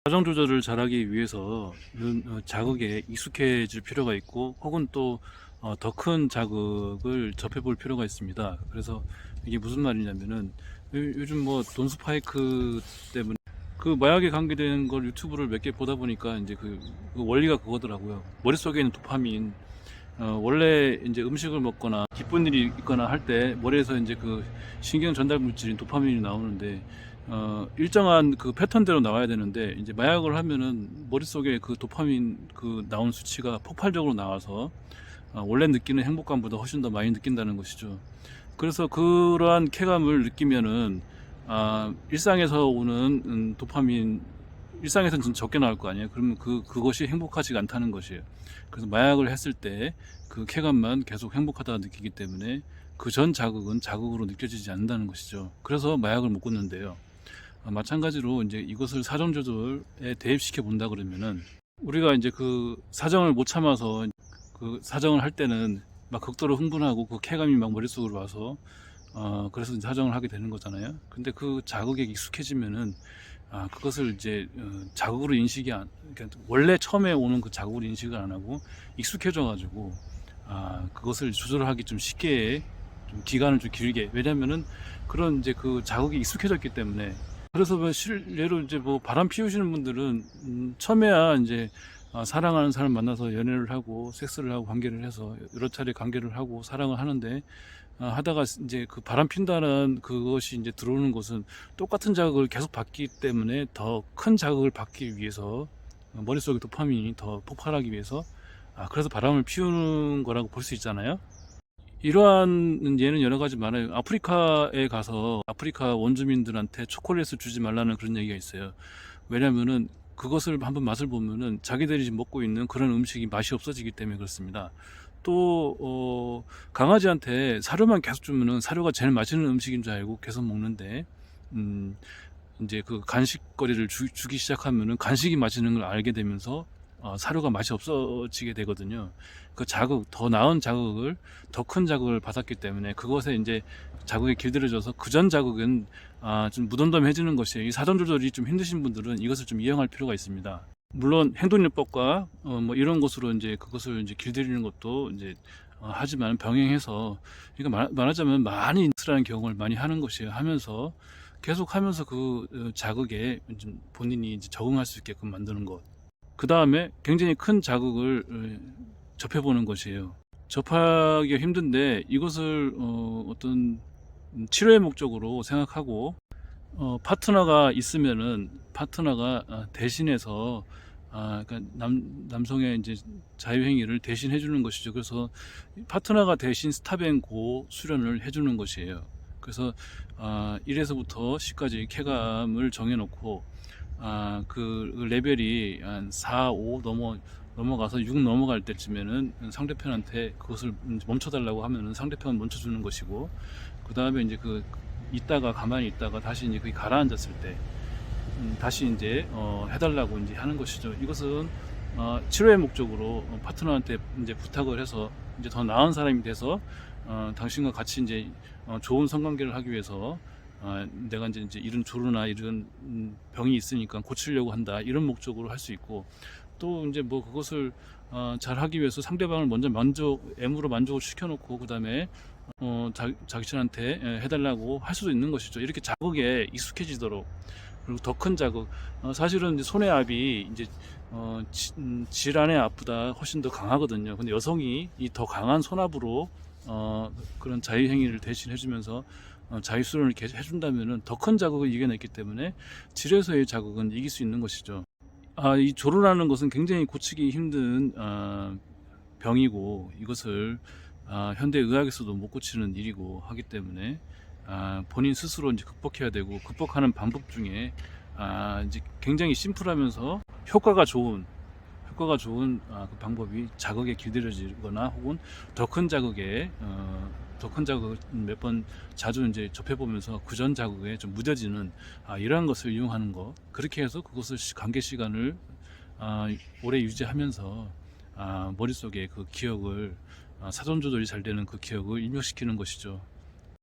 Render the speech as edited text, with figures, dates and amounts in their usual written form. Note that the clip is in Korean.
사정 조절을 잘하기 위해서는 자극에 익숙해질 필요가 있고, 혹은 또 더 큰 자극을 접해 볼 필요가 있습니다. 그래서 이게 무슨 말이냐면은, 요즘 뭐 돈스파이크 때문에 그 마약에 관계된 걸 유튜브를 몇 개 보다 보니까 이제 그 원리가 그거더라고요. 머릿속에 있는 도파민, 원래 이제 음식을 먹거나 기쁜 일이 있거나 할 때 머리에서 이제 그 신경 전달 물질인 도파민이 나오는데, 일정한 그 패턴대로 나와야 되는데, 이제 마약을 하면은 머릿속에 그 도파민 그 나온 수치가 폭발적으로 나와서 원래 느끼는 행복감보다 훨씬 더 많이 느낀다는 것이죠. 그래서 그러한 쾌감을 느끼면은, 일상에서 오는 도파민, 일상에서는 좀 적게 나올 거 아니에요. 그러면 그것이 행복하지가 않다는 것이에요. 그래서 마약을 했을 때 그 쾌감만 계속 행복하다 느끼기 때문에 그 전 자극은 자극으로 느껴지지 않는다는 것이죠. 그래서 마약을 못 끊는데요. 마찬가지로 이제 이것을 사정 조절에 대입시켜 본다 그러면은, 우리가 이제 그 사정을 못 참아서 그 사정을 할 때는 막 극도로 흥분하고 그 쾌감이 막 머릿속으로 와서 그래서 이제 사정을 하게 되는 거잖아요. 근데 그 자극에 익숙해지면은, 그것을 이제 자극으로 인식이 안, 그러니까 원래 처음에 오는 그 자극으로 인식을 안 하고 익숙해져 가지고, 그것을 조절하기 좀 쉽게, 좀 기간을 좀 길게, 왜냐면은 그런 이제 그 자극이 익숙해졌기 때문에. 그래서 뭐 예로 이제 뭐 바람 피우시는 분들은, 처음에야 이제 사랑하는 사람 만나서 연애를 하고 섹스를 하고 관계를 해서 여러 차례 관계를 하고 사랑을 하는데, 하다가 이제 그 바람 핀다는 그것이 이제 들어오는 것은 똑같은 자극을 계속 받기 때문에 더 큰 자극을 받기 위해서, 머릿속에 도파민이 더 폭발하기 위해서, 그래서 바람을 피우는 거라고 볼 수 있잖아요. 이러한 예는 여러 가지 많아요. 아프리카에 가서 아프리카 원주민들한테 초콜릿을 주지 말라는 그런 얘기가 있어요. 왜냐면은 그것을 한번 맛을 보면은 자기들이 지금 먹고 있는 그런 음식이 맛이 없어지기 때문에 그렇습니다. 또 강아지한테 사료만 계속 주면은 사료가 제일 맛있는 음식인 줄 알고 계속 먹는데, 음, 이제 그 간식거리를 주기 시작하면은 간식이 맛있는 걸 알게 되면서 사료가 맛이 없어지게 되거든요. 그 자극, 더 나은 자극을, 더 큰 자극을 받았기 때문에 그것에 이제 자극이 길들여져서 그 전 자극은 좀 무덤덤해지는 것이에요. 이 사전 조절이 좀 힘드신 분들은 이것을 좀 이용할 필요가 있습니다. 물론 행동요법과 뭐 이런 것으로 이제 그것을 이제 길들이는 것도 이제 하지만 병행해서, 그러니까 말하자면 많이 인스라는 경험을 많이 하는 것이에요. 하면서 계속 하면서 그 자극에 좀 본인이 이제 적응할 수 있게끔 만드는 것. 그 다음에 굉장히 큰 자극을 접해보는 것이에요. 접하기가 힘든데 이것을 어떤 치료의 목적으로 생각하고, 파트너가 있으면은 파트너가 대신해서, 그러니까 남성의 이제 자유행위를 대신 해주는 것이죠. 그래서 파트너가 대신 스탑앤고 수련을 해주는 것이에요. 그래서 1에서부터 10까지 쾌감을 정해놓고, 그 레벨이 한 4, 5 넘어가서 6 넘어갈 때쯤에는 상대편한테 그것을 멈춰달라고 하면은 상대편은 멈춰주는 것이고, 그 다음에 이제 있다가 가만히 있다가 다시 이제 그게 가라앉았을 때, 다시 이제 해달라고 이제 하는 것이죠. 이것은 치료의 목적으로 파트너한테 이제 부탁을 해서 이제 더 나은 사람이 돼서 당신과 같이 이제 좋은 성관계를 하기 위해서, 내가 이제 이런 조루나 이런 병이 있으니까 고치려고 한다, 이런 목적으로 할 수 있고, 또 이제 뭐 그것을 잘 하기 위해서 상대방을 먼저 M으로 만족을 시켜놓고 그 다음에 자신한테 해달라고 할 수도 있는 것이죠. 이렇게 자극에 익숙해지도록. 그리고 더 큰 자극, 사실은 이제 손의 압이 이제 질환의 압보다 훨씬 더 강하거든요. 근데 여성이 이 더 강한 손압으로 그런 자유행위를 대신 해주면서 자유수련을 계속 해준다면은 더 큰 자극을 이겨냈기 때문에 질에서의 자극은 이길 수 있는 것이죠. 이 조루라는 것은 굉장히 고치기 힘든 병이고, 이것을 현대 의학에서도 못 고치는 일이고 하기 때문에, 본인 스스로 이제 극복해야 되고, 극복하는 방법 중에 이제 굉장히 심플하면서 효과가 좋은 그 방법이 자극에 길들여지거나, 혹은 더 큰 자극에 더 큰 자극을 몇 번 자주 이제 접해보면서 그 전 자극에 좀 무뎌지는, 이러한 것을 이용하는 것. 그렇게 해서 그것을 관계 시간을 오래 유지하면서 머릿속에 그 기억을, 사전 조절이 잘 되는 그 기억을 입력시키는 것이죠.